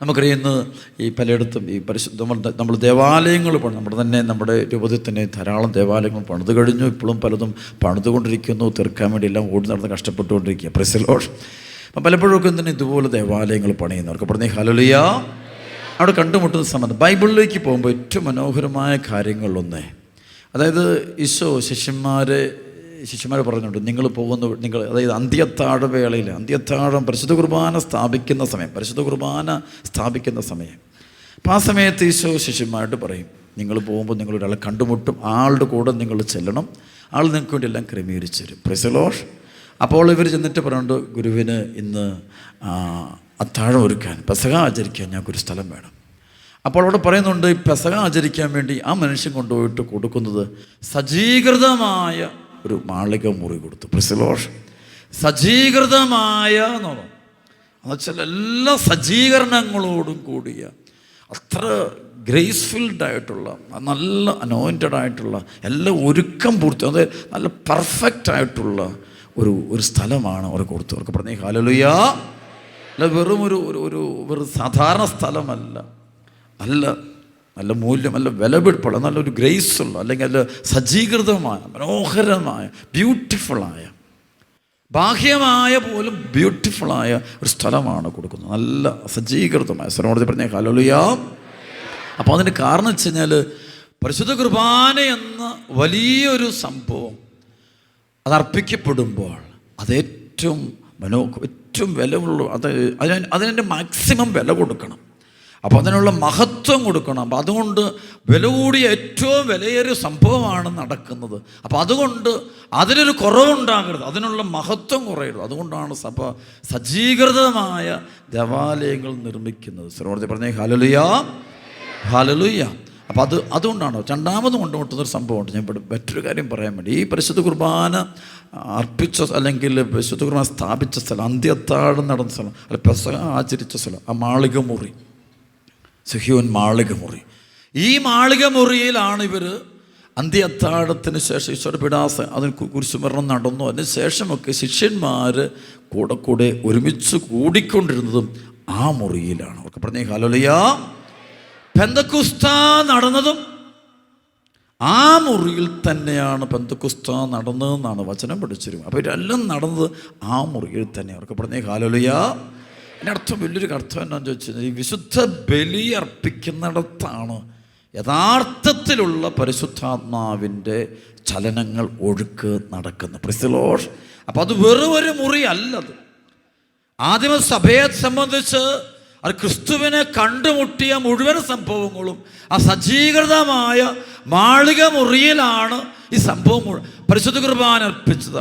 നമുക്കറിയാം ഇന്ന് ഈ പലയിടത്തും ഈ നമ്മൾ ദേവാലയങ്ങൾ നമ്മുടെ രൂപത്തിൽ തന്നെ ധാരാളം ദേവാലയങ്ങൾ പണിത് കഴിഞ്ഞു. ഇപ്പോഴും പലതും പണിതുകൊണ്ടിരിക്കുന്നു, തീർക്കാൻ വേണ്ടി എല്ലാം ഓടി നടന്ന് കഷ്ടപ്പെട്ടുകൊണ്ടിരിക്കുക. Praise the Lord. അപ്പം പലപ്പോഴൊക്കെ തന്നെ ഇതുപോലെ ദേവാലയങ്ങൾ പണിയുന്നവർക്ക് പറഞ്ഞേ ഹല്ലേലൂയ. അവിടെ കണ്ടുമുട്ടുന്ന സമയത്ത് ബൈബിളിലേക്ക് പോകുമ്പോൾ ഏറ്റവും മനോഹരമായ കാര്യങ്ങളിലൊന്നേ, അതായത് ഈശോ ശിഷ്യന്മാർ പറഞ്ഞിട്ടുണ്ട്, അതായത് അന്ത്യത്താഴ വേളയിൽ പരിശുദ്ധ കുർബാന സ്ഥാപിക്കുന്ന സമയം അപ്പം ആ സമയത്ത് ഈശോ ശിഷ്യന്മാരോട് പറയും, നിങ്ങൾ പോകുമ്പോൾ നിങ്ങളൊരാളെ കണ്ടുമുട്ടും, ആളുടെ കൂടെ നിങ്ങൾ ചെല്ലണം, ആൾ നിങ്ങൾക്ക് വേണ്ടി എല്ലാം ക്രമീകരിച്ച് തരും. Praise the Lord. അപ്പോൾ ഇവർ ചെന്നിട്ട് പറയുന്നുണ്ട്, ഗുരുവിന് ഇന്ന് അത്താഴം ഒരുക്കാൻ, പെസഹ ആചരിക്കാൻ ഞങ്ങൾക്കൊരു സ്ഥലം വേണം. അപ്പോൾ അവിടെ പറയുന്നുണ്ട്, ഈ പെസഹ ആചരിക്കാൻ വേണ്ടി ആ മനുഷ്യൻ കൊണ്ടുപോയിട്ട് കൊടുക്കുന്നത് സജ്ജീകൃതമായ ഒരു മാളിക മുറി കൊടുത്തു. Praise the Lord. സജ്ജീകൃതമായ എന്നുള്ളത് എന്നുവെച്ചാൽ എല്ലാ സജ്ജീകരണങ്ങളോടും കൂടിയ അത്ര ഗ്രേസ്ഫുൾഡായിട്ടുള്ള, നല്ല അനോയിൻറ്റഡ് ആയിട്ടുള്ള, എല്ലാം ഒരുക്കം പൂർത്തി, അതായത് നല്ല പെർഫെക്റ്റ് ആയിട്ടുള്ള ഒരു സ്ഥലമാണ് അവർ കൊടുത്തു. അവർക്ക് പറഞ്ഞേ ഹല്ലേലൂയ. അല്ല വെറും സാധാരണ സ്ഥലമല്ല, നല്ല മൂല്യം, നല്ല വിലപിടിപ്പുള്ള, നല്ലൊരു ഗ്രേസുള്ള, അല്ലെങ്കിൽ നല്ല സജ്ജീകൃതമായ, മനോഹരമായ, ബ്യൂട്ടിഫുള്ളായ, ബാഹ്യമായ പോലും ബ്യൂട്ടിഫുള്ളായ ഒരു സ്ഥലമാണ് കൊടുക്കുന്നത്, നല്ല സജ്ജീകൃതമായ സ്ഥലം. പറഞ്ഞേ ഹല്ലേലൂയ. അപ്പോൾ അതിൻ്റെ കാരണം വെച്ച് കഴിഞ്ഞാൽ പരിശുദ്ധ കുർബാന എന്ന വലിയൊരു സംഭവം അതർപ്പിക്കപ്പെടുമ്പോൾ അതേറ്റവും വിലയുള്ള, അതിൻ്റെ മാക്സിമം വില കൊടുക്കണം. അപ്പോൾ അതിനുള്ള മഹത്വം കൊടുക്കണം. അപ്പോൾ അതുകൊണ്ട് വില കൂടിയ ഏറ്റവും വിലയേറിയ സംഭവമാണ് നടക്കുന്നത്. അപ്പോൾ അതുകൊണ്ട് അതിനൊരു കുറവുണ്ടാകരുത്, അതിനുള്ള മഹത്വം കുറയരുത്. അതുകൊണ്ടാണ് സഭ സജ്ജീകൃതമായ ദേവാലയങ്ങൾ നിർമ്മിക്കുന്നത്. സർവ്വത്തെ പറഞ്ഞേ ഹല്ലേലൂയ, ഹല്ലേലൂയ. അപ്പോൾ അതുകൊണ്ടാണ് രണ്ടാമത് കൊണ്ടുമുട്ടുന്നൊരു സംഭവമുണ്ട്. ഞാൻ ഇവിടെ മറ്റൊരു കാര്യം പറയാൻ വേണ്ടി, ഈ പരിശുദ്ധ കുർബാന അർപ്പിച്ച അല്ലെങ്കിൽ പരിശുദ്ധ കുർബാന സ്ഥാപിച്ച സ്ഥലം, അന്ത്യത്താഴം നടന്ന സ്ഥലം, അല്ല പെസഹ ആചരിച്ച സ്ഥലം, ആ മാളിക മുറി, സിഹിയോൻ മാളിക മുറി. ഈ മാളിക മുറിയിലാണ് ഇവർ അന്ത്യത്താഴത്തിന് ശേഷം ഈശോയുടെ പിടാസ അതിന് കുരിശുമരണം നടന്നു. അതിന് ശേഷമൊക്കെ ശിഷ്യന്മാർ കൂടെ ഒരുമിച്ച് കൂടിക്കൊണ്ടിരുന്നതും ആ മുറിയിലാണ്. അവർക്ക് പറഞ്ഞേ ഹല്ലേലൂയ. പെന്തക്കോസ്ത നടന്നതും ആ മുറിയിൽ തന്നെയാണ്. പെന്തക്കോസ്ത നടന്നതെന്നാണ് വചനം പഠിച്ചിരുന്നത്. അപ്പോൾ ഇതെല്ലാം നടന്നത് ആ മുറിയിൽ തന്നെ. അവർക്ക് പറഞ്ഞേ ഹല്ലേലൂയ. അതിൻ്റെ അർത്ഥം, വലിയൊരു അർത്ഥം എന്താണെന്ന് ചോദിച്ചാൽ, ഈ വിശുദ്ധ ബലി അർപ്പിക്കുന്നിടത്താണ് യഥാർത്ഥത്തിലുള്ള പരിശുദ്ധാത്മാവിൻ്റെ ചലനങ്ങൾ, ഒഴുക്ക് നടക്കുന്നത്. Praise the Lord. അപ്പോൾ അത് വെറും ഒരു മുറി അല്ലത്. ആദിമ സഭയെ സംബന്ധിച്ച് അത് ക്രിസ്തുവിനെ കണ്ടുമുട്ടിയ മുഴുവൻ സംഭവങ്ങളും ആ സജ്ജീകൃതമായ മാളിക മുറിയിലാണ് ഈ സംഭവം പരിശുദ്ധ കുർബാന അർപ്പിച്ചത്.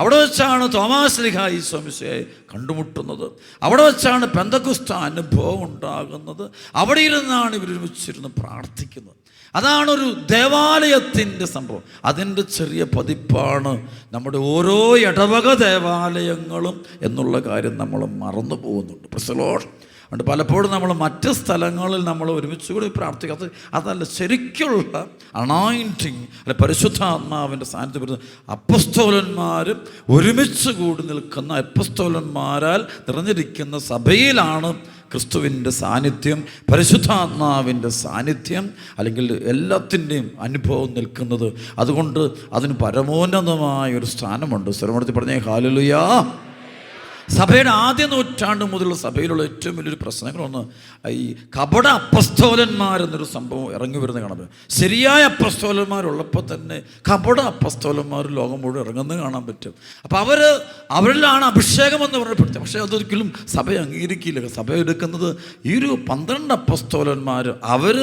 അവിടെ വെച്ചാണ് തോമാസ് ശ്ലീഹ ഈശോ മിശിഹായെ കണ്ടുമുട്ടുന്നത്. അവിടെ വെച്ചാണ് പെന്തക്കോസ്ത അനുഭവം ഉണ്ടാകുന്നത്. അവിടെ ഇരുന്നാണ് ഇവർ ഒരുമിച്ചിരുന്ന് പ്രാർത്ഥിക്കുന്നത്. അതാണൊരു ദേവാലയത്തിൻ്റെ സംഭവം. അതിൻ്റെ ചെറിയ പതിപ്പാണ് നമ്മുടെ ഓരോ ഇടവക ദേവാലയങ്ങളും എന്നുള്ള കാര്യം നമ്മൾ മറന്നു പോകുന്നുണ്ട്. Praise the Lord. അതുകൊണ്ട് പലപ്പോഴും നമ്മൾ മറ്റ് സ്ഥലങ്ങളിൽ നമ്മൾ ഒരുമിച്ച് കൂടി പ്രാർത്ഥിക്കാത്ത, അതല്ല ശരിക്കുള്ള അനോയിൻറ്റിങ്, അല്ലെ പരിശുദ്ധാത്മാവിൻ്റെ സാന്നിധ്യം വരുന്ന അപ്പസ്തോലന്മാരും ഒരുമിച്ച് കൂടി നിൽക്കുന്ന അപ്പസ്തോലന്മാരാൽ നിറഞ്ഞിരിക്കുന്ന സഭയിലാണ് ക്രിസ്തുവിൻ്റെ സാന്നിധ്യം, പരിശുദ്ധാത്മാവിൻ്റെ സാന്നിധ്യം, അല്ലെങ്കിൽ എല്ലാത്തിൻ്റെയും അനുഭവം നിൽക്കുന്നത്. അതുകൊണ്ട് അതിന് പരമോന്നതമായ ഒരു സ്ഥാനമുണ്ട്. സ്വരമെടുത്ത് പറഞ്ഞേ ഹല്ലേലൂയ. സഭയുടെ ആദ്യ നൂറ്റാണ്ട് മുതലുള്ള സഭയിലുള്ള ഏറ്റവും വലിയൊരു പ്രശ്നങ്ങളൊന്ന് ഈ കപട അപ്പസ്തോലന്മാരെന്നൊരു സംഭവം ഇറങ്ങി വരുന്നത് കാണാൻ പറ്റും. ശരിയായ അപ്പസ്തോലന്മാരുള്ളപ്പോൾ തന്നെ കപട അപ്പസ്തോലന്മാർ ലോകം മുഴുവൻ ഇറങ്ങുന്നത് കാണാൻ പറ്റും. അപ്പോൾ അവരിലാണ് അഭിഷേകം എന്ന് പറയപ്പെടുത്തുക. പക്ഷേ അതൊരിക്കലും സഭ അംഗീകരിക്കില്ല. സഭ എടുക്കുന്നത് ഈ ഒരു 12 അപ്പസ്തോലന്മാർ, അവർ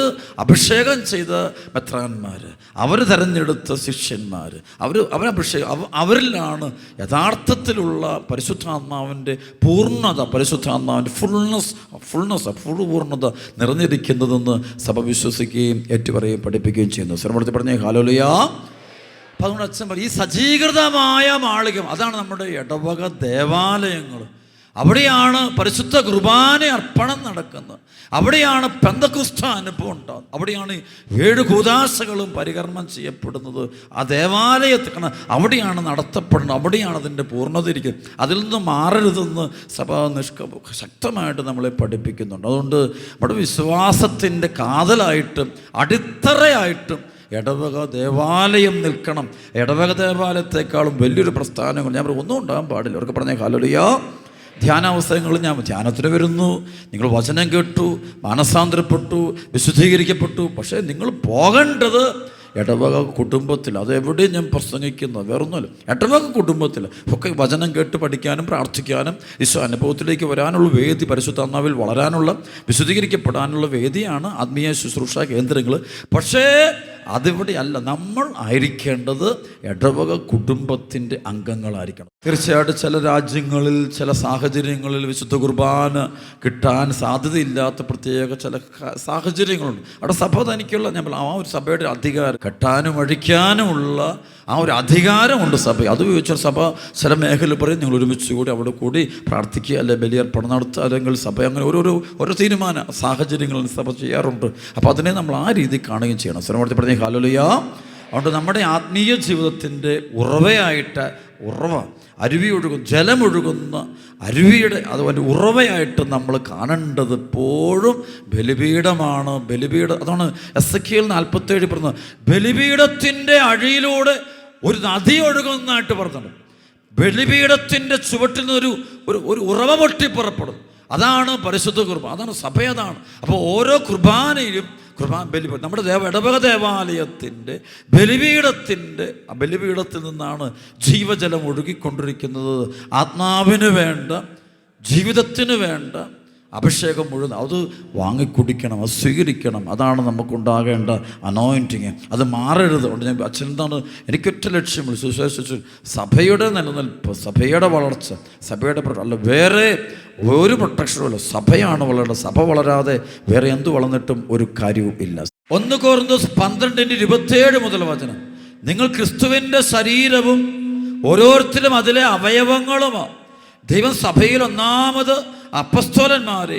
അഭിഷേകം ചെയ്ത മെത്രാന്മാർ, അവർ തിരഞ്ഞെടുത്ത ശിഷ്യന്മാർ, അവരിലാണ് യഥാർത്ഥത്തിലുള്ള പരിശുദ്ധാത്മാവിൻ്റെ പൂർണ്ണത, പരിശുദ്ധാത്മാവിൻ്റെ പൂർണ്ണത നിറഞ്ഞിരിക്കുന്നതെന്ന് സഭ വിശ്വസിക്കുകയും ഏറ്റുപറയുകയും പഠിപ്പിക്കുകയും ചെയ്യുന്നു. ശ്രമത്തിൽ പറഞ്ഞേ ഹല്ലേലൂയ. അപ്പം അതുകൊണ്ട് അച്ഛൻ പറയും, ഈ സജ്ജീകൃതമായ മാളികം, അതാണ് നമ്മുടെ ഇടവക ദേവാലയങ്ങൾ. അവിടെയാണ് പരിശുദ്ധ കുർബാന അർപ്പണം നടക്കുന്നത്. അവിടെയാണ് പെന്തക്കോസ്ത അനുഭവം ഉണ്ടാകുന്നത്. അവിടെയാണ് 7 കൂദാശകളും പരികർമ്മം ചെയ്യപ്പെടുന്നത്. ആ ദേവാലയത്തിൽ അവിടെയാണ് നടത്തപ്പെടുന്നത്. അവിടെയാണ് അതിൻ്റെ പൂർണ്ണത ഇരിക്കുന്നത്. അതിൽ നിന്ന് മാറരുതെന്ന് സഭ ശക്തമായിട്ട് നമ്മളെ പഠിപ്പിക്കുന്നുണ്ട്. അതുകൊണ്ട് നമ്മുടെ വിശ്വാസത്തിൻ്റെ കാതലായിട്ടും അടിത്തറയായിട്ടും ഇടവക ദേവാലയം നിൽക്കണം. ഇടവക ദേവാലയത്തെക്കാളും വലിയൊരു പ്രസ്ഥാനങ്ങൾ ഞാൻ ഒന്നും ഉണ്ടാകാൻ പാടില്ല. അവർക്ക് പറഞ്ഞ ഹല്ലേലൂയ. ധ്യാനാവസരങ്ങളിൽ ഞാൻ ധ്യാനത്തിന് വരുന്നു, നിങ്ങൾ വചനം കേട്ടു, മാനസാന്തരപ്പെട്ടു, വിശുദ്ധീകരിക്കപ്പെട്ടു. പക്ഷേ നിങ്ങൾ പോകേണ്ടത് ഇടവക കുടുംബത്തിൽ. അതെവിടെയും ഞാൻ പ്രസംഗിക്കുന്നത് വേറൊന്നുമല്ല, ഇടവക കുടുംബത്തിൽ ഒക്കെ വചനം കേട്ട് പഠിക്കാനും പ്രാർത്ഥിക്കാനും ഈശോ അനുഭവത്തിലേക്ക് വരാനുള്ള വേദി, പരിശുദ്ധാത്മാവിൽ വളരാനുള്ള, വിശുദ്ധീകരിക്കപ്പെടാനുള്ള വേദിയാണ് ആത്മീയ ശുശ്രൂഷ കേന്ദ്രങ്ങൾ. പക്ഷേ അതിവിടെയല്ല. നമ്മൾ ആയിരിക്കേണ്ടത് ഇടവക കുടുംബത്തിൻ്റെ അംഗങ്ങളായിരിക്കണം. തീർച്ചയായിട്ടും ചില രാജ്യങ്ങളിൽ ചില സാഹചര്യങ്ങളിൽ വിശുദ്ധ കുർബാന കിട്ടാൻ സാധ്യതയില്ലാത്ത പ്രത്യേക ചില സാഹചര്യങ്ങളുണ്ട്. അവിടെ സഭ തനിക്കുള്ള ആ ഒരു സഭയുടെ അധികാരം കെട്ടാനും അഴിക്കാനുമുള്ള ആ ഒരു അധികാരമുണ്ട് സഭ. അത് ചോദിച്ചാൽ സഭ ചില മേഖല പറയും നിങ്ങൾ ഒരുമിച്ച് കൂടി അവിടെ കൂടി പ്രാർത്ഥിക്കുക, അല്ലെങ്കിൽ ബലിയർപ്പണം നടത്തുക, അല്ലെങ്കിൽ സഭ അങ്ങനെ ഓരോ തീരുമാന സാഹചര്യങ്ങളിൽ സഭ ചെയ്യാറുണ്ട്. അപ്പോൾ അതിനെ നമ്മൾ ആ രീതി കാണുകയും ചെയ്യണം. സ്വരമൂർത്തി പറഞ്ഞ ഹല്ലേലൂയ. അതുകൊണ്ട് നമ്മുടെ ആത്മീയ ജീവിതത്തിൻ്റെ ഉറവയായിട്ട് അരുവി ജലമൊഴുകുന്ന അരുവിയുടെ അതുപോലെ ഉറവയായിട്ട് നമ്മൾ കാണേണ്ടത് എപ്പോഴും ബലിപീഠമാണ്. അതാണ് എസെക്കിയേൽ 47 പറഞ്ഞത്. ബലിപീഠത്തിൻ്റെ അഴിയിലൂടെ ഒരു നദി ഒഴുകുന്നതായിട്ട് പറഞ്ഞത്. ബലിപീഠത്തിൻ്റെ ചുവട്ടിൽ നിന്ന് ഒരു ഉറവ പൊട്ടിപ്പുറപ്പെടും. അതാണ് പരിശുദ്ധ കുർബാന, അതാണ് സഭ. അതാണ് അപ്പോൾ ഓരോ കുർബാനയിലും നമ്മുടെ ഇടവക ദേവാലയത്തിൻ്റെ ബലിപീഠത്തിൽ നിന്നാണ് ജീവജലം ഒഴുകിക്കൊണ്ടിരിക്കുന്നത്. ആത്മാവിന് വേണ്ട, ജീവിതത്തിന് വേണ്ട അഭിഷേകം മുഴുവൻ അത് വാങ്ങിക്കുടിക്കണം, അത് സ്വീകരിക്കണം. അതാണ് നമുക്കുണ്ടാകേണ്ട അനോയിൻറ്റിങ്. അത് മാറരുത്. അതുകൊണ്ട് ഞാൻ അച്ഛൻ എന്താണ് എനിക്കൊറ്റ ലക്ഷ്യമുള്ളൂ, സുവിശേഷിച്ചു സഭയുടെ നിലനിൽപ്പ്, സഭയുടെ വളർച്ച, സഭയുടെ അല്ല വേറെ ഒരു പ്രൊട്ടക്ഷനുമില്ല. സഭയാണ് വളരേണ്ടത്. സഭ വളരാതെ വേറെ എന്തു വളർന്നിട്ടും ഒരു കാര്യവും ഇല്ല. 1 കൊരിന്ത്യർ 12:27 മുതൽ വചനം. നിങ്ങൾ ക്രിസ്തുവിൻ്റെ ശരീരവും ഓരോരുത്തരും അതിലെ അവയവങ്ങളുമാണ്. ദൈവം സഭയിൽ 1ാമത് അപ്പസ്തോലന്മാരെ,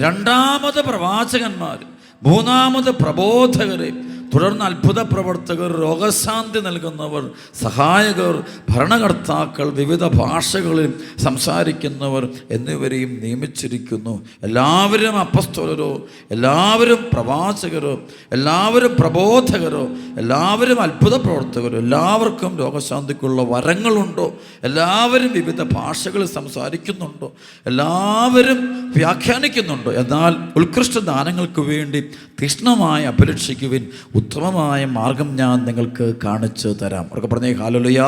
2ാമത് പ്രവാചകന്മാർ, 3ാമത് പ്രബോധകരെ, തുടർന്ന് അത്ഭുത പ്രവർത്തകർ, രോഗശാന്തി നൽകുന്നവർ, സഹായകർ, ഭരണകർത്താക്കൾ, വിവിധ ഭാഷകളിൽ സംസാരിക്കുന്നവർ എന്നിവരെയും നിയമിച്ചിരിക്കുന്നു. എല്ലാവരും അപ്പസ്തോലരോ, എല്ലാവരും പ്രവാചകരോ, എല്ലാവരും പ്രബോധകരോ, എല്ലാവരും അത്ഭുത പ്രവർത്തകരോ, എല്ലാവർക്കും രോഗശാന്തിക്കുള്ള വരങ്ങളുണ്ടോ, എല്ലാവരും വിവിധ ഭാഷകളിൽ സംസാരിക്കുന്നുണ്ടോ, എല്ലാവരും വ്യാഖ്യാനിക്കുന്നുണ്ടോ. എന്നാൽ ഉത്കൃഷ്ട ദാനങ്ങൾക്ക് വേണ്ടി തീക്ഷ്ണമായി അപേക്ഷിക്കുവിൻ. ഉത്തമമായ മാർഗം ഞാൻ നിങ്ങൾക്ക് കാണിച്ചു തരാം. അവർക്ക് പറഞ്ഞേ ഹല്ലേലൂയ.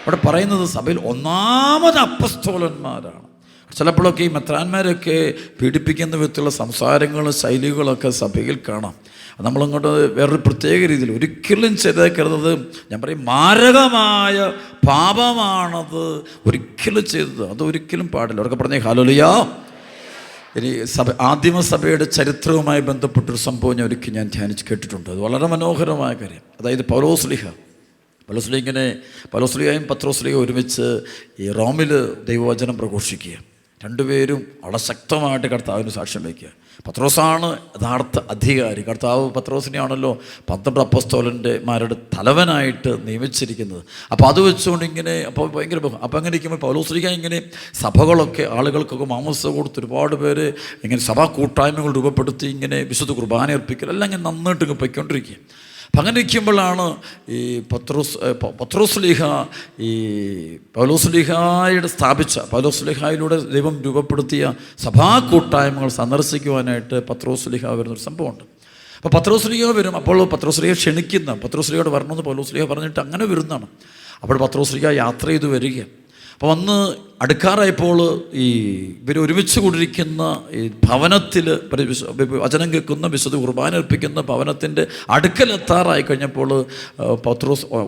അവിടെ പറയുന്നത് സഭയിൽ 1ാമത് അപ്പസ്തോലന്മാരാണ്. ചിലപ്പോഴൊക്കെ ഈ മെത്രാന്മാരൊക്കെ പീഡിപ്പിക്കുന്ന വിധത്തിലുള്ള സംസാരങ്ങളും ശൈലികളൊക്കെ സഭയിൽ കാണാം. നമ്മളങ്ങോട്ട് വേറൊരു പ്രത്യേക രീതിയിൽ ഒരിക്കലും ചെയ്തേക്കരുത്. ഞാൻ പറയും മാരകമായ പാപമാണത് ഒരിക്കലും ചെയ്തത്. അതൊരിക്കലും പാടില്ല. അവർക്ക് പറഞ്ഞേ ഹല്ലേലൂയ. ഇനി ആദിമസഭയുടെ ചരിത്രവുമായി ബന്ധപ്പെട്ടൊരു സംഭവം ഞാൻ ഒരിക്കൽ ധ്യാനിച്ച് കേട്ടിട്ടുണ്ട്. അത് വളരെ മനോഹരമായ കാര്യം. അതായത് പൗലോസ്ലീഹയും പത്രോസ്ലീഹയും ഒരുമിച്ച് ഈ റോമിൽ ദൈവവചനം പ്രഘോഷിക്കുക. രണ്ടുപേരും വളരെ ശക്തമായിട്ട് കർത്താവിന് സാക്ഷ്യം വയ്ക്കുക. പത്രോസാണ് യഥാർത്ഥ അധികാരി. കർത്താവ് പത്രോസിനെയാണല്ലോ 12 അപ്പോസ്തലന്മാരുടെ തലവനായിട്ട് നിയമിച്ചിരിക്കുന്നത്. അപ്പോൾ അത് വെച്ചുകൊണ്ട് ഇങ്ങനെ ഭയങ്കര അപ്പോൾ അങ്ങനെ ഇരിക്കുമ്പോൾ പൗലോസ്ലീഹ ഇങ്ങനെ സഭകളൊക്കെ ആളുകൾക്കൊക്കെ മാമോദിസ കൊടുത്ത് ഒരുപാട് പേര് ഇങ്ങനെ സഭാ കൂട്ടായ്മകൾ രൂപപ്പെടുത്തി ഇങ്ങനെ വിശുദ്ധ കുർബാന അർപ്പിക്കൽ എല്ലാം ഇങ്ങനെ നന്നായിട്ട് ഇങ്ങനെ പൊയ്ക്കൊണ്ടിരിക്കുക. അപ്പം അങ്ങനെ ഇരിക്കുമ്പോഴാണ് ഈ പത്രോസ്ലീഹ ഈ പൗലോസ്ലീഹായുടെ പൗലോസ്ലീഹായിലൂടെ ദൈവം രൂപപ്പെടുത്തിയ സഭാ കൂട്ടായ്മകൾ സന്ദർശിക്കുവാനായിട്ട് പത്രോസ്ലീഹ വരുന്നൊരു സംഭവമുണ്ട്. അപ്പോൾ പത്രോസ്ലീഹ വരും. അപ്പോൾ പത്രോസ്ലീഹ പത്രോസ്ലീഹയോട് വരണമെന്ന് പൗലോസ്ലീഹ പറഞ്ഞിട്ട് അങ്ങനെ വരുന്നതാണ്. അപ്പോൾ പത്രോസ്ലീഹ യാത്ര ചെയ്ത് വരിക. അപ്പോൾ വന്ന് അടുക്കാറായപ്പോൾ ഈ ഇവർ ഒരുമിച്ച് കൂടിയിരിക്കുന്ന ഈ ഭവനത്തിൽ വചനം കേൾക്കുന്ന വിശുദ്ധ കുർബാന അർപ്പിക്കുന്ന ഭവനത്തിൻ്റെ അടുക്കലെത്താറായി കഴിഞ്ഞപ്പോൾ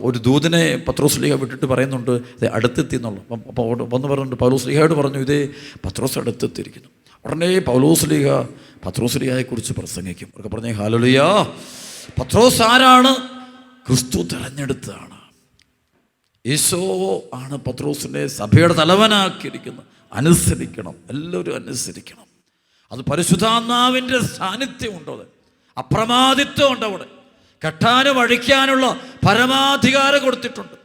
ഒരു ദൂതനെ പത്രോസ്ലീഹ വിട്ടിട്ട് പറയുന്നുണ്ട് ഇത് അടുത്തെത്തി എന്നുള്ളു. അപ്പോൾ വന്ന് പറഞ്ഞിട്ട് പൗലോസ്ലീഹയോട് പറഞ്ഞു ഇതേ പത്രോസ് അടുത്തെത്തിയിരിക്കുന്നു. ഉടനെ പത്രോസ്ലീഹയെക്കുറിച്ച് പ്രസംഗിക്കും. അവർക്ക് പറഞ്ഞേ ഹല്ലേലൂയ. പത്രോസ് ആരാണ്? ക്രിസ്തു തിരഞ്ഞെടുത്തതാണ്. ഈശോ ആണ് പത്രോസിനെ സഭയുടെ തലവനാക്കിയിരിക്കുന്നത്. അനുസരിക്കണം, എല്ലാവരും അനുസരിക്കണം. അത് പരിശുദ്ധാത്മാവിൻ്റെ സാന്നിധ്യം ഉണ്ട്, അത് അപ്രമാദിത്വം ഉണ്ട്. അവിടെ കെട്ടാനും അഴിക്കാനുള്ള പരമാധികാരം കൊടുത്തിട്ടുണ്ട്.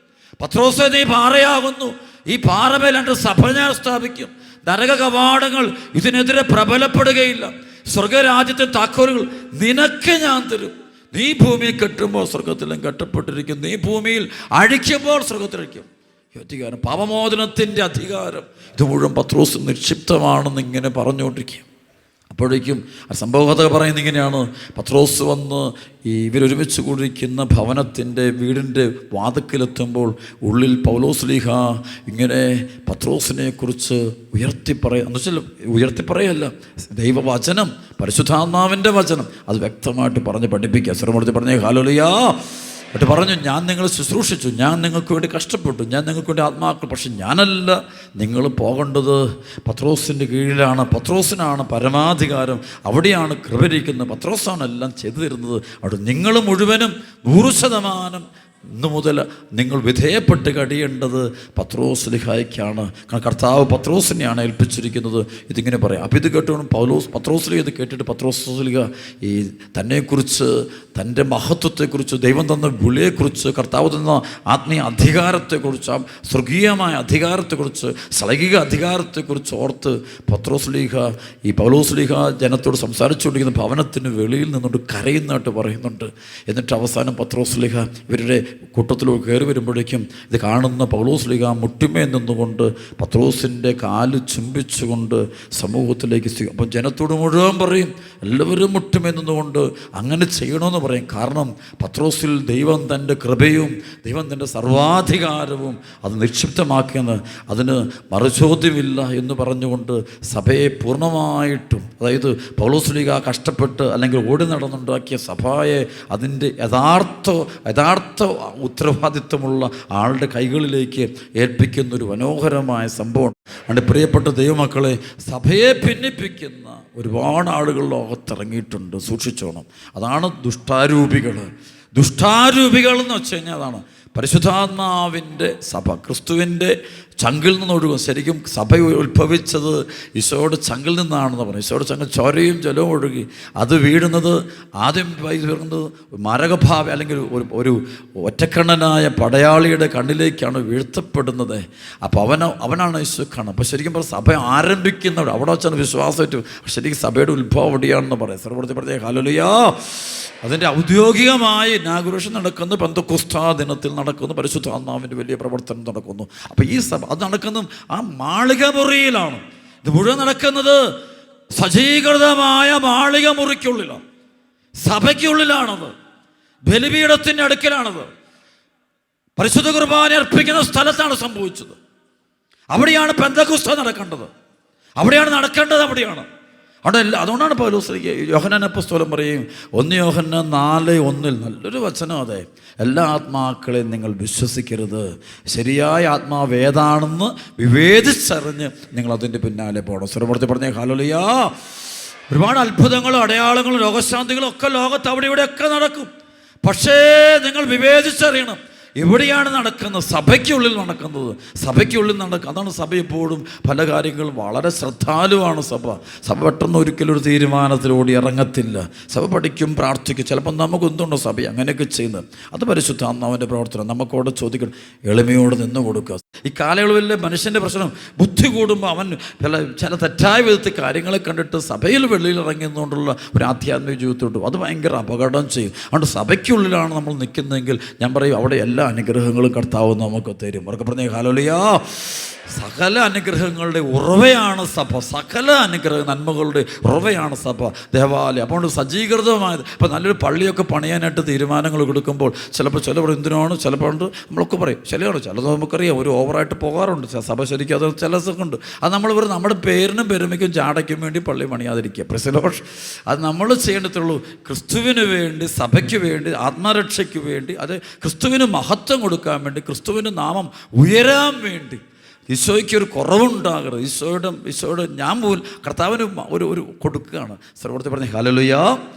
പത്രോസേ, നീ പാറയാകുന്നു, ഈ പാറമേൽ സഭ ഞാൻ സ്ഥാപിക്കും, നരക കവാടങ്ങൾ ഇതിനെതിരെ പ്രബലപ്പെടുകയില്ല, സ്വർഗരാജ്യത്തെ താക്കോലുകൾ നിനക്ക് ഞാൻ തരും. നീ ഭൂമിയിൽ കെട്ടുമ്പോൾ സ്വർഗത്തിലും കെട്ടപ്പെട്ടിരിക്കും, നീ ഭൂമിയിൽ അഴിക്കുമ്പോൾ സ്വർഗത്തിലഴിക്കും. ഈ അധികാരം, പാപമോചനത്തിൻ്റെ അധികാരം, ഇത് മുഴുവൻ പത്രോസ് നിക്ഷിപ്തമാണെന്ന് ഇങ്ങനെ പറഞ്ഞുകൊണ്ടിരിക്കും. അപ്പോഴേക്കും ആ സംഭവകഥ പറയുന്നത് ഇങ്ങനെയാണ്. പത്രോസ് വന്ന് ഇവരൊരുമിച്ച് കൂടിയിരിക്കുന്ന ഭവനത്തിൻ്റെ വീടിൻ്റെ വാതിക്കലെത്തുമ്പോൾ ഉള്ളിൽ പൗലോസ്ലീഹ ഇങ്ങനെ പത്രോസിനെ കുറിച്ച് ഉയർത്തിപ്പറയല്ല, ദൈവവചനം, പരിശുദ്ധാത്മാവിൻ്റെ വചനം അത് വ്യക്തമായിട്ട് പറഞ്ഞ് പഠിപ്പിക്കുക. സ്വരമെടുത്ത് പറഞ്ഞേ ഹല്ലേലൂയ. എന്നിട്ട് പറഞ്ഞു, ഞാൻ നിങ്ങളെ ശുശ്രൂഷിച്ചു, ഞാൻ നിങ്ങൾക്ക് വേണ്ടി കഷ്ടപ്പെട്ടു, ഞാൻ നിങ്ങൾക്ക് വേണ്ടി ആത്മാക്കൾ, പക്ഷെ ഞാനല്ല, നിങ്ങൾ പോകേണ്ടത് പത്രോസിൻ്റെ കീഴിലാണ്. പത്രോസിനാണ് പരമാധികാരം, അവിടെയാണ് കൃപയിരിക്കുന്നത്, പത്രോസാണ് എല്ലാം ചെയ്തു തരുന്നത്. അവിടെ നിങ്ങൾ മുഴുവനും 100% ഇന്നു മുതൽ നിങ്ങൾ വിധേയപ്പെട്ട് കഴിയേണ്ടത് പത്രോസ്ലിഹായ്ക്കാണ്. കാരണം കർത്താവ് പത്രോസിനെയാണ് ഏൽപ്പിച്ചിരിക്കുന്നത്. ഇതിങ്ങനെ പറയാം. അപ്പം ഇത് കേട്ടുകൊണ്ട് പത്രോസ്ലിഹ ഇത് കേട്ടിട്ട് പത്രോസ്ലിഹ ഈ തന്നെക്കുറിച്ച്, തൻ്റെ മഹത്വത്തെക്കുറിച്ച്, ദൈവം തന്ന വിളിയെക്കുറിച്ച്, കർത്താവ് തന്ന ആത്മീയ അധികാരത്തെക്കുറിച്ച്, ആ സ്വർഗീയമായ അധികാരത്തെക്കുറിച്ച്, ശ്ലൈകിക അധികാരത്തെക്കുറിച്ച് ഓർത്ത് പത്രോസ്ലിഹ ഈ പൗലോസ്ലിഹ ജനത്തോട് സംസാരിച്ചുകൊണ്ടിരിക്കുന്ന ഭവനത്തിന് വെളിയിൽ നിന്നുകൊണ്ട് കരയുന്നതായിട്ട് പറയുന്നുണ്ട്. എന്നിട്ട് അവസാനം പത്രോസ്ലിഹ ഇവരുടെ കൂട്ടത്തിലൂടെ കയറി വരുമ്പോഴേക്കും ഇത് കാണുന്ന പൗലോസ്ലീഹ മുട്ടിമേ നിന്നുകൊണ്ട് പത്രോസിൻ്റെ കാല് ചുംബിച്ചുകൊണ്ട് സമൂഹത്തിലേക്ക് അപ്പം ജനത്തോട് മുഴുവൻ പറയും, എല്ലാവരും മുട്ടിമേ നിന്നുകൊണ്ട് അങ്ങനെ ചെയ്യണമെന്ന് പറയും. കാരണം പത്രോസിൽ ദൈവം തൻ്റെ കൃപയും ദൈവം തൻ്റെ സർവാധികാരവും അത് നിക്ഷിപ്തമാക്കിയെന്ന്, അതിന് മറുചോദ്യമില്ല എന്ന് പറഞ്ഞുകൊണ്ട് സഭയെ പൂർണ്ണമായിട്ടും, അതായത് പൗലോസ്ലീഹ കഷ്ടപ്പെട്ട് അല്ലെങ്കിൽ ഓടി നടന്നുണ്ടാക്കിയ സഭയെ അതിൻ്റെ യഥാർത്ഥ ഉത്തരവാദിത്വമുള്ള ആളുടെ കൈകളിലേക്ക് ഏൽപ്പിക്കുന്നൊരു മനോഹരമായ സംഭവം. അതുകൊണ്ട് പ്രിയപ്പെട്ട ദൈവമക്കളെ, സഭയെ ഭിന്നിപ്പിക്കുന്ന ഒരുപാട് ആളുകൾ ലോകത്തിറങ്ങിയിട്ടുണ്ട്, സൂക്ഷിച്ചോണം. അതാണ് ദുഷ്ടാരൂപികൾ എന്ന് വെച്ച് കഴിഞ്ഞാൽ അതാണ് പരിശുദ്ധാത്മാവിൻ്റെ സഭ, ക്രിസ്തുവിൻ്റെ ചങ്കിൽ നിന്നൊഴുകും. ശരിക്കും സഭ ഉത്ഭവിച്ചത് ഈശോയുടെ ചങ്കിൽ നിന്നാണെന്ന് പറഞ്ഞു. ഈശോയുടെ ചങ്കിൽ ചോരയും ജലവും ഒഴുകി അത് വീഴുന്നത് ആദ്യം വീഴുന്നത് മാരകഭാവി അല്ലെങ്കിൽ ഒരു ഒറ്റക്കണ്ണനായ പടയാളിയുടെ കണ്ണിലേക്കാണ് വീഴ്ത്തപ്പെടുന്നത്. അപ്പോൾ അവനാണ് ഈശോ കാണുന്നത്. അപ്പോൾ ശരിക്കും പറഞ്ഞാൽ സഭ ആരംഭിക്കുന്നവിടെ അവിടെ വെച്ചാണ് വിശ്വാസമായിട്ട് ശരിക്കും സഭയുടെ ഉത്ഭവം അവിടെയാണെന്ന് പറയാം. സർവ്വപ്രതി പറഞ്ഞ ഹല്ലേലൂയ. അതിൻ്റെ ഔദ്യോഗികമായ ഇനാഗുറേഷൻ നടക്കുന്നു, പെന്തക്കോസ്താ ദിനത്തിൽ നടക്കുന്നു, പരിശുദ്ധാത്മാവിൻ്റെ വലിയ പ്രവർത്തനം നടക്കുന്നു. അപ്പോൾ ഈ സഭ അത് നടക്കുന്നത് ആ മാളിക മുറിയിലാണ്. ഇത് മുഴുവൻ നടക്കുന്നത് സജ്ജീകൃതമായ മാളിക മുറിക്കുള്ളിലാണ്, സഭയ്ക്കുള്ളിലാണത്, ബലിപീഠത്തിൻ്റെ അടുക്കലാണത്, പരിശുദ്ധ കുർബാന അർപ്പിക്കുന്ന സ്ഥലത്താണ് സംഭവിച്ചത്. അവിടെയാണ് പെന്തക്കോസ്താ നടക്കേണ്ടത്, അവിടെയാണ് നടക്കേണ്ടത്, അവിടെയാണ്. അതുകൊണ്ടാണ് പൗലോസ് യോഹന്നാൻ അപ്പോസ്തലൻ പറയും, 1 യോഹന്നാൻ 4:1 നല്ലൊരു വചനം. അതെ, എല്ലാ ആത്മാക്കളെയും നിങ്ങൾ വിശ്വസിക്കരുത്, ശരിയായ ആത്മാവ് ഏതാണെന്ന് വിവേചിച്ചറിഞ്ഞ് നിങ്ങൾ അതിൻ്റെ പിന്നാലെ പോകണം. സ്വരപ്പെടുത്തി പറഞ്ഞേ ഹല്ലേലൂയ. ഒരുപാട് അത്ഭുതങ്ങളും അടയാളങ്ങളും രോഗശാന്തികളും ഒക്കെ ലോകത്ത് അവിടെ ഇവിടെയൊക്കെ നടക്കും. പക്ഷേ നിങ്ങൾ വിവേചിച്ചറിയണം എവിടെയാണ് നടക്കുന്നത്, സഭയ്ക്കുള്ളിൽ നടക്കുന്നത്, സഭയ്ക്കുള്ളിൽ നടക്കുക. അതാണ് സഭ എപ്പോഴും പല കാര്യങ്ങളും വളരെ ശ്രദ്ധാലുവാണ് സഭ പെട്ടെന്ന് ഒരിക്കലും ഒരു തീരുമാനത്തിലൂടെ ഇറങ്ങത്തില്ല. സഭ പഠിക്കും, പ്രാർത്ഥിക്കും. ചിലപ്പോൾ നമുക്ക് എന്തുണ്ടോ സഭ അങ്ങനെയൊക്കെ ചെയ്യുന്നത്, അത് പരിശുദ്ധാത്മാവിൻ്റെ പ്രവർത്തനം. നമുക്കവിടെ ചോദിക്കണം, എളിമയോട് നിന്ന് കൊടുക്കുക. ഈ കാലയളവിൽ മനുഷ്യൻ്റെ പ്രശ്നം ബുദ്ധി കൂടുമ്പോൾ അവൻ ചില തെറ്റായ വിധത്തിൽ കാര്യങ്ങളെ കണ്ടിട്ട് സഭയിൽ വെളിയിൽ ഇറങ്ങുന്നതുകൊണ്ടുള്ള ഒരു ആധ്യാത്മിക ജീവിതത്തോട്ട് അത് ഭയങ്കര അപകടം ചെയ്യും. അതുകൊണ്ട് സഭയ്ക്കുള്ളിലാണ് നമ്മൾ നിൽക്കുന്നതെങ്കിൽ ഞാൻ പറയും അവിടെ എല്ലാ അനുഗ്രഹങ്ങളും കർത്താവ് നമുക്ക് തരും. അവർക്ക് പറഞ്ഞേ ഹല്ലേലൂയ. സകല അനുഗ്രഹങ്ങളുടെ ഉറവയാണ് സഭ, സകല അനുഗ്രഹ നന്മകളുടെ ഉറവയാണ് സഭ, ദേവാലയം. അപ്പോൾ സജ്ജീകൃതമായത്. ഇപ്പോൾ നല്ലൊരു പള്ളിയൊക്കെ പണിയാനായിട്ട് തീരുമാനങ്ങൾ കൊടുക്കുമ്പോൾ ചിലപ്പോൾ എന്തിനാണ്, ചിലപ്പോൾ നമ്മളൊക്കെ പറയും, ചിലത് നമുക്കറിയാം ഒരു ഓവറായിട്ട് പോകാറുണ്ട് സഭ. ശരിക്കും അത് ചിലതൊക്കെ അത് നമ്മൾ നമ്മുടെ പേരിനും പെരുമയ്ക്കും ചാടയ്ക്കും വേണ്ടി പള്ളി പണിയാതിരിക്കുക. പ്രസലോഷ് അത് നമ്മൾ ചെയ്യേണ്ടതുള്ളൂ. ക്രിസ്തുവിന് വേണ്ടി, സഭയ്ക്ക് വേണ്ടി, ആത്മരക്ഷയ്ക്ക് വേണ്ടി, അത് ക്രിസ്തുവിന് മഹത്വം കൊടുക്കാൻ വേണ്ടി, ക്രിസ്തുവിന് നാമം ഉയരാൻ വേണ്ടി. ഈശോയ്ക്ക് ഒരു കുറവുണ്ടാകരുത്. ഈശോയുടെ ഞാൻ പോലും കർത്താവിന് ഒരു കൊടുക്കുകയാണ്. സർവ്വത്തിൽ പറഞ്ഞ ഹല്ലേലൂയ.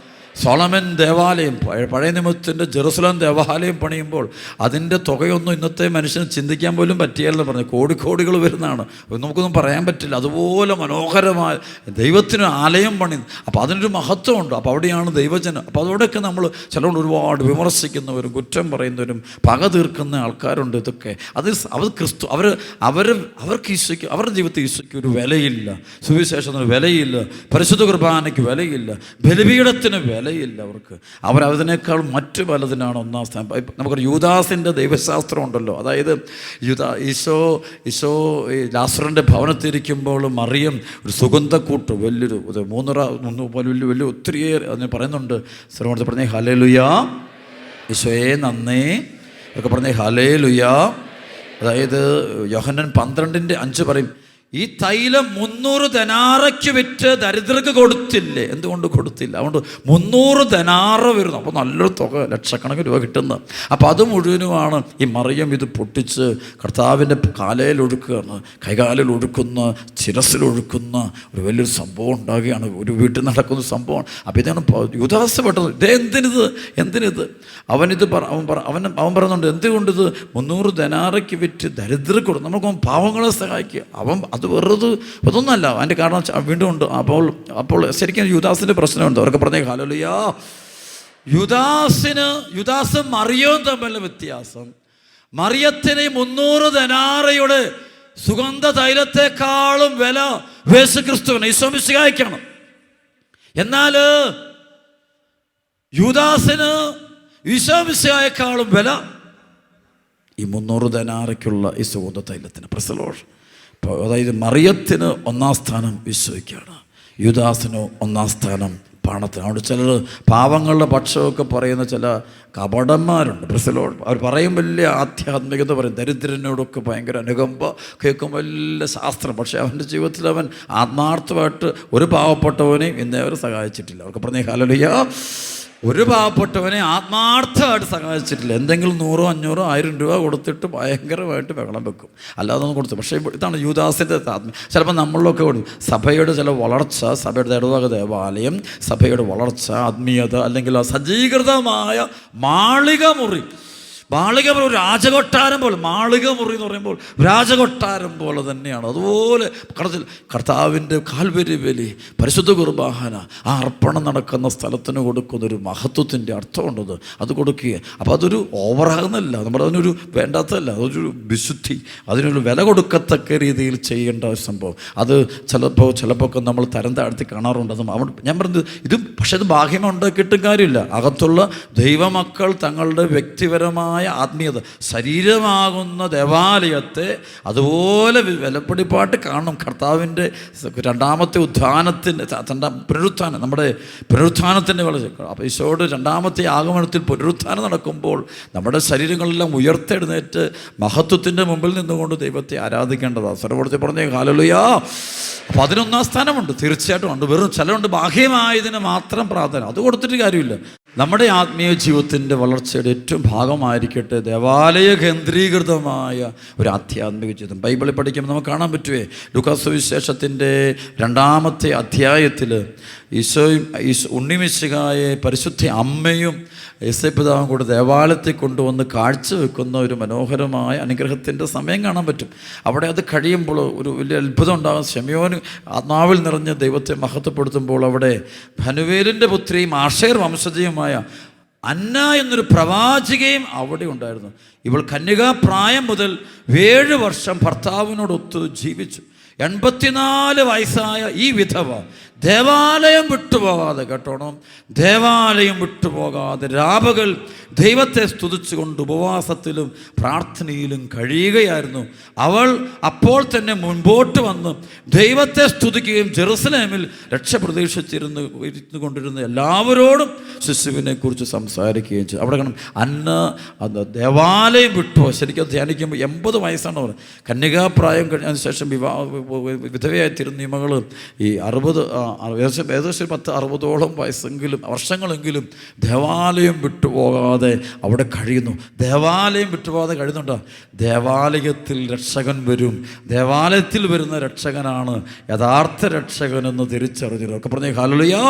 സോളമൻ ദേവാലയം, പഴയ നിയമത്തിൻ്റെ ജെറുസലേം ദേവാലയം പണിയുമ്പോൾ അതിൻ്റെ തുകയൊന്നും ഇന്നത്തെ മനുഷ്യന് ചിന്തിക്കാൻ പോലും പറ്റിയല്ലെന്ന് പറഞ്ഞു. കോടിക്കോടികൾ വരുന്നതാണ്, നമുക്കൊന്നും പറയാൻ പറ്റില്ല. അതുപോലെ മനോഹരമായ ദൈവത്തിന് ആലയം പണി. അപ്പോൾ അതിനൊരു മഹത്വമുണ്ട്. അപ്പോൾ അവിടെയാണ് ദൈവജനം. അപ്പോൾ അതോടെയൊക്കെ നമ്മൾ ചിലരോട് ഒരുപാട് വിമർശിക്കുന്നവരും കുറ്റം പറയുന്നവരും പക തീർക്കുന്ന ആൾക്കാരുണ്ട്. ഇതൊക്കെ അവർ ക്രിസ്തു അവർക്ക് ഈശോയ്ക്ക്, അവരുടെ ജീവിതത്തിൽ ഈശോയ്ക്ക് ഒരു വിലയില്ല, സുവിശേഷത്തിന് വിലയില്ല, പരിശുദ്ധ കുർബാനയ്ക്ക് വിലയില്ല, ബലിപീഠത്തിന് വിലയില്ല. അവരതിനേക്കാൾ മറ്റു പലതിനാണ് ഒന്നാം സ്ഥാനം. നമുക്കൊരു യൂദാസിൻ്റെ ദൈവശാസ്ത്രം ഉണ്ടല്ലോ. അതായത് ഈശോ ലാസറിൻ്റെ ഭവനത്തിരിക്കുമ്പോൾ മറിയം ഒരു സുഗന്ധക്കൂട്ട് വലിയൊരു വലിയ ഒത്തിരിയേറെ അതിന് പറയുന്നുണ്ട്. സർവ്വ പറഞ്ഞേ ഹല്ലേലൂയാ, ഈശോയെ നന്ദി ഒക്കെ പറഞ്ഞേ ഹല്ലേലൂയാ. അതായത് യോഹന്നാൻ 12:5 പറയും, ഈ തൈലം 300 ദനാറയ്ക്ക് വിറ്റ് ദരിദ്രർക്ക് കൊടുത്തില്ലേ? എന്തുകൊണ്ട് കൊടുത്തില്ല? അതുകൊണ്ട് 300 ദനാറ വരുന്നു. അപ്പോൾ നല്ലൊരു തുക, ലക്ഷക്കണക്കിന് രൂപ കിട്ടുന്നത്. അപ്പോൾ അത് മുഴുവനുമാണ് ഈ മറിയം ഇത് പൊട്ടിച്ച് കർത്താവിൻ്റെ കാലയിൽ ഒഴുക്കുകയാണ്, കൈകാലിൽ ഒഴുക്കുന്ന, ശിരസിലൊഴുക്കുന്ന ഒരു വലിയൊരു സംഭവം ഉണ്ടാകുകയാണ്. ഒരു വീട്ടിൽ നടക്കുന്ന സംഭവമാണ്. അപ്പോൾ ഇതാണ് യൂദാസ് പെട്ടത്. എന്തിനിത് അവൻ പറയുന്നുണ്ട്, എന്തുകൊണ്ടിത് 300 ദനാറയ്ക്ക് വിറ്റ് ദരിദ്രർക്ക് കൊടുക്കും, നമുക്ക് പാവങ്ങളെ സഹായിക്കുക. അത് വെറുതെ അതൊന്നുമല്ല. അതിൻ്റെ കാരണം വീണ്ടും ഉണ്ട്. അപ്പോൾ ശരിക്കും യൂദാസിൻ്റെ പ്രശ്നമുണ്ട്. അവർക്ക് പറഞ്ഞേ ഹല്ലേലൂയാ. യൂദാസും മറിയവും തമ്മിലുള്ള വ്യത്യാസം, മറിയത്തിന് 300 ദനാറയുടെ സുഗന്ധ തൈലത്തെക്കാളും വില യേശുക്രിസ്തുവിന്, ഈശോ മിശിഹായ്ക്കാണ്. എന്നാൽ യൂദാസിന് ഈശോ മിശിഹായെക്കാളും വില ഈ 300 ദനാറയ്ക്കുള്ള ഈ സുഗന്ധ തൈലത്തിന്. പ്രസലോഷ്. അതായത് മറിയത്തിന് ഒന്നാം സ്ഥാനം ഈശോയ്ക്കാണ്, യൂദാസിന് ഒന്നാം സ്ഥാനം പണത്തിന്. അവിടെ ചിലർ പാവങ്ങളുടെ പക്ഷമൊക്കെ പറയുന്ന ചില കപടന്മാരുണ്ട്. പ്രസലോട് അവർ പറയും വലിയ ആധ്യാത്മികത പറയും, ദരിദ്രനോടൊക്കെ ഭയങ്കര അനുകമ്പ കേൾക്കും, വലിയ ശാസ്ത്രം. പക്ഷേ അവൻ്റെ ജീവിതത്തിൽ അവൻ ആത്മാർത്ഥമായിട്ട് ഒരു പാവപ്പെട്ടവനെയും ഇന്നേ അവർ സഹായിച്ചിട്ടില്ല. അവർക്ക് പറഞ്ഞേ ഹല്ലേലൂയാ. ഒരു പാവപ്പെട്ടവനെ ആത്മാർത്ഥമായിട്ട് സഹായിച്ചിട്ടില്ല. എന്തെങ്കിലും 100, 500, 1000 രൂപ കൊടുത്തിട്ട് ഭയങ്കരമായിട്ട് ബഹളം വെക്കും, അല്ലാതെ ഒന്നും കൊടുത്തു. പക്ഷേ ഇതാണ് യൂദാസിൻ്റെ ആത്മീയ. ചിലപ്പോൾ നമ്മളിലൊക്കെ സഭയുടെ ചില വളർച്ച, സഭയുടെ ഇടവക ദേവാലയം, സഭയുടെ വളർച്ച, ആത്മീയത, അല്ലെങ്കിൽ സജ്ജീകൃതമായ മാളികമുറി, ഒരു രാജകൊട്ടാരം പോലെ. മാളികമുറി എന്ന് പറയുമ്പോൾ രാജകൊട്ടാരം പോലെ തന്നെയാണ്. അതുപോലെ കർത്താവിൻ്റെ കാൽവരി ബലി, പരിശുദ്ധ കുർബാന, ആ അർപ്പണം നടക്കുന്ന സ്ഥലത്തിന് കൊടുക്കുന്നൊരു മഹത്വത്തിൻ്റെ അർത്ഥമുണ്ടത്. അത് കൊടുക്കുക. അപ്പോൾ അതൊരു ഓവറാകുന്നില്ല, നമ്മളതിനൊരു വേണ്ടാത്തതല്ല, അതൊരു വിശുദ്ധി, അതിനൊരു വില കൊടുക്കത്തക്ക രീതിയിൽ ചെയ്യേണ്ട ഒരു സംഭവം. അത് ചിലപ്പോൾ നമ്മൾ തരം താഴ്ത്തി കാണാറുണ്ട്. അത് ഞാൻ പറഞ്ഞത് പക്ഷെ ഇത് ബാഹ്യമ ഉണ്ടാക്കിയിട്ടും കാര്യമില്ല. അകത്തുള്ള ദൈവമക്കൾ തങ്ങളുടെ വ്യക്തിപരമായ ആത്മീയത, ശരീരമാകുന്ന ദേവാലയത്തെ അതുപോലെ വിലപ്പിടിപ്പാട്ട് കാണണം. കർത്താവിൻ്റെ രണ്ടാമത്തെ പുനരുത്ഥാനം, നമ്മുടെ പുനരുത്ഥാനത്തിൻ്റെ വളരെ. അപ്പോൾ ഈശോയുടെ രണ്ടാമത്തെ ആഗമനത്തിൽ പുനരുത്ഥാനം നടക്കുമ്പോൾ നമ്മുടെ ശരീരങ്ങളെല്ലാം ഉയർത്തെഴുന്നേറ്റ് മഹത്വത്തിൻ്റെ മുമ്പിൽ നിന്നുകൊണ്ട് ദൈവത്തെ ആരാധിക്കേണ്ടതാണ്. സർവ്വത്തിൽ പറഞ്ഞേ ഹല്ലേലൂയാ. അപ്പോൾ അതിനൊന്നാം സ്ഥാനമുണ്ട്, തീർച്ചയായിട്ടും ഉണ്ട്. വെറും ചിലരുണ്ട് ബാഹ്യമായതിന് മാത്രം പ്രാധാന്യം, അത് കൊടുത്തിട്ട് കാര്യമില്ല. നമ്മുടെ ആത്മീയ ജീവിതത്തിൻ്റെ വളർച്ചയുടെ ഏറ്റവും ഭാഗമായിരിക്കട്ടെ ദേവാലയ കേന്ദ്രീകൃതമായ ഒരു ആധ്യാത്മിക ജീവിതം. ബൈബിളിൽ പഠിക്കുമ്പോൾ നമുക്ക് കാണാൻ പറ്റുമേ, ലൂക്കാസ് സുവിശേഷത്തിൻ്റെ 2-ാമത്തെ അധ്യായത്തിൽ ഉണ്ണിമിശിഹായെ പരിശുദ്ധ അമ്മയും യേശുപിതാവും കൂടെ ദേവാലയത്തിൽ കൊണ്ടുവന്ന് കാഴ്ചവെക്കുന്ന ഒരു മനോഹരമായ അനുഗ്രഹത്തിൻ്റെ സമയം കാണാൻ പറ്റും. അവിടെ അത് കഴിയുമ്പോൾ ഒരു വലിയ അത്ഭുതം ഉണ്ടാകും. ശിമയോൻ ആത്മാവിൽ നിറഞ്ഞ് ദൈവത്തെ മഹത്വപ്പെടുത്തുമ്പോൾ അവിടെ ഫനുവേലിൻ്റെ പുത്രിയും ആഷേർ വംശജയുമായ അന്ന എന്നൊരു പ്രവാചികയും അവിടെ ഉണ്ടായിരുന്നു. ഇവൾ കന്യകാപ്രായം മുതൽ 7 വർഷം ഭർത്താവിനോടൊത്ത് ജീവിച്ചു. 84 വയസ്സായ ഈ വിധവ ദേവാലയം വിട്ടുപോകാതെ, കേട്ടോണം, ദേവാലയം വിട്ടുപോകാതെ രാപകൽ ദൈവത്തെ സ്തുതിച്ചുകൊണ്ട് ഉപവാസത്തിലും പ്രാർത്ഥനയിലും കഴിയുകയായിരുന്നു. അവൾ അപ്പോൾ തന്നെ മുൻപോട്ട് വന്ന് ദൈവത്തെ സ്തുതിക്കുകയും ജെറുസലേമിൽ രക്ഷ പ്രതീക്ഷിച്ചിരുന്നു കൊണ്ടിരുന്ന എല്ലാവരോടും ശിശുവിനെ കുറിച്ച് സംസാരിക്കുകയും ചെയ്തു. അവിടെ കാണും അന്ന് ദേവാലയം വിട്ടുപോയി. ശരിക്കും ധ്യാനിക്കുമ്പോൾ 80 വയസ്സാണ് അവർ. കന്യകാപ്രായം കഴിഞ്ഞതിന് ശേഷം വിധവയായി തീരുന്ന ഈ മകൾ ഈ 60 ഏകദേശം 10-60ഓളം വർഷങ്ങളെങ്കിലും ദേവാലയം വിട്ടുപോകാതെ അവിടെ കഴിയുന്നു. ദേവാലയം വിട്ടുപോകാതെ കഴിയുന്നുണ്ടോ? ദേവാലയത്തിൽ രക്ഷകൻ വരും. ദേവാലയത്തിൽ വരുന്ന രക്ഷകനാണ് യഥാർത്ഥ രക്ഷകനെന്ന് തിരിച്ചറിഞ്ഞു. ഒക്കെ പറഞ്ഞേ ഹല്ലേലൂയാ.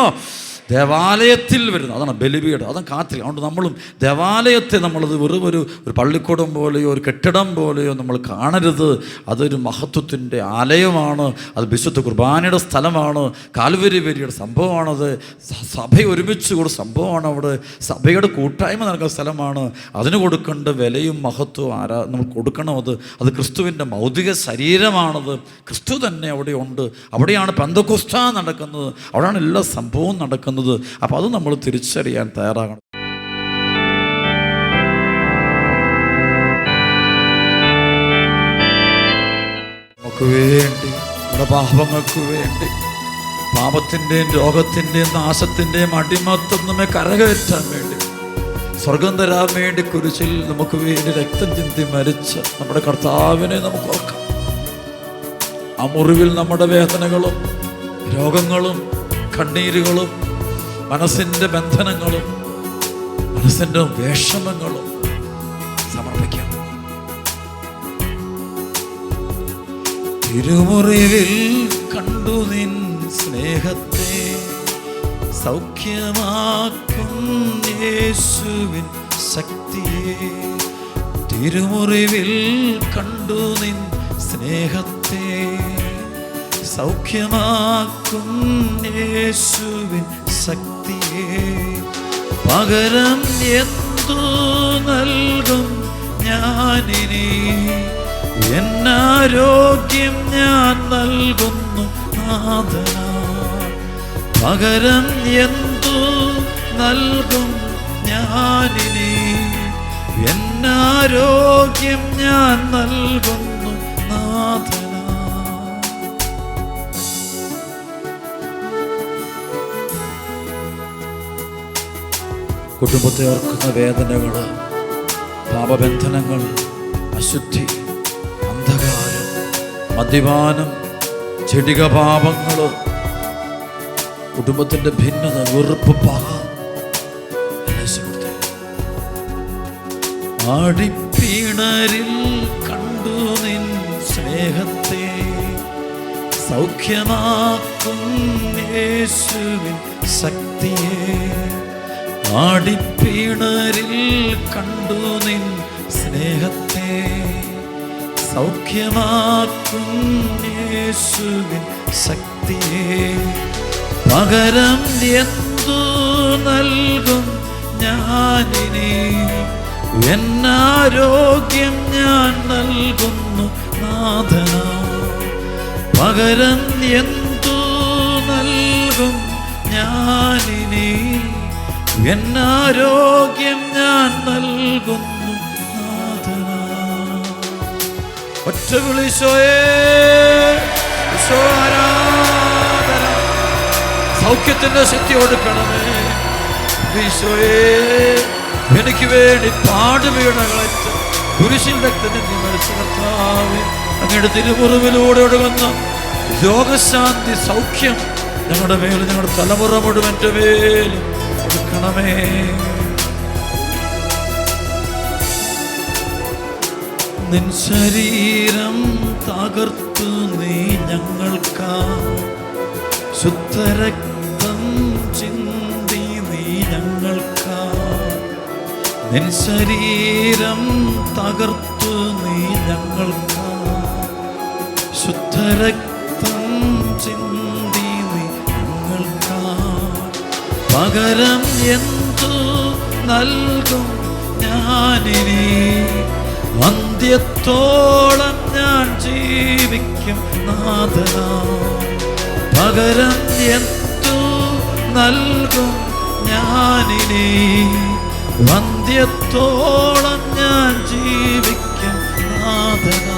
ദേവാലയത്തിൽ വരുന്നത്. അതാണ് ബലിപീഠം, അതാണ് കാത്തിരി. അതുകൊണ്ട് നമ്മളും ദേവാലയത്തെ നമ്മളത് വെറും ഒരു പള്ളിക്കൂടം പോലെയോ ഒരു കെട്ടിടം പോലെയോ നമ്മൾ കാണരുത്. അതൊരു മഹത്വത്തിൻ്റെ ആലയമാണ്. അത് വിശുദ്ധ കുർബാനയുടെ സ്ഥലമാണ്. കാൽവരി വരിയുടെ സംഭവമാണത്. സഭ ഒരുമിച്ച് കൂടെ സംഭവമാണ്. അവിടെ സഭയുടെ കൂട്ടായ്മ നടക്കുന്ന സ്ഥലമാണ്. അതിന് കൊടുക്കേണ്ട വിലയും മഹത്വവും നമ്മൾ കൊടുക്കണം. അത് ക്രിസ്തുവിൻ്റെ ഭൗതിക ശരീരമാണത്. ക്രിസ്തു തന്നെ അവിടെ ഉണ്ട്. അവിടെയാണ് പെന്തക്കോസ്താ നടക്കുന്നത്. അവിടെയാണ് എല്ലാ സംഭവവും നടക്കുന്നത്. അപ്പോൾ അത് നമ്മൾ തിരിച്ചറിയാൻ തയ്യാറാകണം. നമുക്ക് വേണ്ടി, നമ്മുടെ പാപങ്ങൾക്ക് വേണ്ടി, പാപത്തിൻ്റെയും രോഗത്തിൻ്റെയും നാശത്തിൻ്റെയും അടിമത്തം നമ്മെ കരകയറ്റാൻ വേണ്ടി, സ്വർഗം തരാൻ വേണ്ടി കുരിശിൽ നമുക്ക് വേണ്ടി രക്തം ചിന്തി മരിച്ച നമ്മുടെ കർത്താവിനെ നമുക്ക് ഓർക്കാം. ആ മുറിവിൽ നമ്മുടെ വേദനകളും രോഗങ്ങളും കണ്ണീരുകളും മനസ്സിൻ്റെ ബന്ധനങ്ങളും മനസ്സിൻ്റെ വിഷമങ്ങളും സമർപ്പിക്കാം. തിരുമുറിവിൽ കണ്ടു നിൻ സ്നേഹത്തെ സൗഖ്യമാക്കും യേശുവിൻ ശക്തിയെ. തിരുമുറിവിൽ കണ്ടു നിൻ സ്നേഹത്തെ സൗഖ്യമാക്കും യേശുവിൻ ശക്തിയെ. പകരം എന്തു നൽകും ഞാനിനി, എന്നാരോഗ്യം ഞാൻ നൽകുന്നു നാഥനാ. പകരം എന്തു നൽകും ഞാനിനി, എന്നാരോഗ്യം ഞാൻ നൽകുന്നു നാഥനാ. കുടുംബത്തെ ഓർക്കുന്ന വേദനകൾ, പാപബന്ധനങ്ങൾ, അശുദ്ധി, അന്ധകാരം, മദ്യപാനം, ചെടിക പാപങ്ങൾ, കുടുംബത്തിൻ്റെ ഭിന്നത, വെറുപ്പ്, പക, ആടിപ്പീണരിൽ കണ്ടു നിൻ സ്നേഹത്തെ സൗഖ്യമാക്കും യേശുവിൻ ശക്തിയെ. ആടിപ്പീണരിൽ കണ്ടു നിൻ സ്നേഹത്തെ സൗഖ്യമാക്കും യേശുവിൻ ശക്തിയെ. പകരം എന്തു നൽകും ഞാനിനി, എന്നാരോഗ്യം ഞാൻ നൽകുന്നു നാഥനാ. പകരം എന്തു നൽകും ഞാനിനി, എന്നാരോഗ്യം ഞാൻ നൽകുന്നു നാഥനാ. ഒറ്റ വിളിച്ചോയേ, ആരാധന. സൗഖ്യത്തിൻ്റെ ശക്തി കൊടുക്കണമേ ഈശോയേ. എനിക്ക് വേണ്ടി പാടുവീണകളേറ്റ് കുരിശിൽ രക്തത്തിൽ മരിച്ച കർത്താവേ, അങ്ങയുടെ തിരുമുറിവിലൂടെ ഒഴുകുന്ന രോഗശാന്തി സൗഖ്യം ഞങ്ങളുടെ മേലും ഞങ്ങളുടെ തലമുറ മുഴുവൻ്റെ മേലും കൊടുക്കണമേ. നിൻ ശരീരം തകർത്തു നീ ഞങ്ങൾക്കാ, ശുദ്ധരക്തം ചിന്തി നീ ഞങ്ങൾക്കാ. നിൻ ശരീരം തകർത്തു നീ ഞങ്ങൾക്കാ, ശുദ്ധരക്തം ചിന്തി നീ ഞങ്ങൾക്കാ. പകരം എന്തു നൽകും ഞാനിനി, അന്ത്യത്തോളം ഞാൻ ജീവിക്കും നാഥനാ. പകരം എന്തു നൽകും ഞാനിനി, അന്ത്യത്തോളം ഞാൻ ജീവിക്കും നാഥനാ.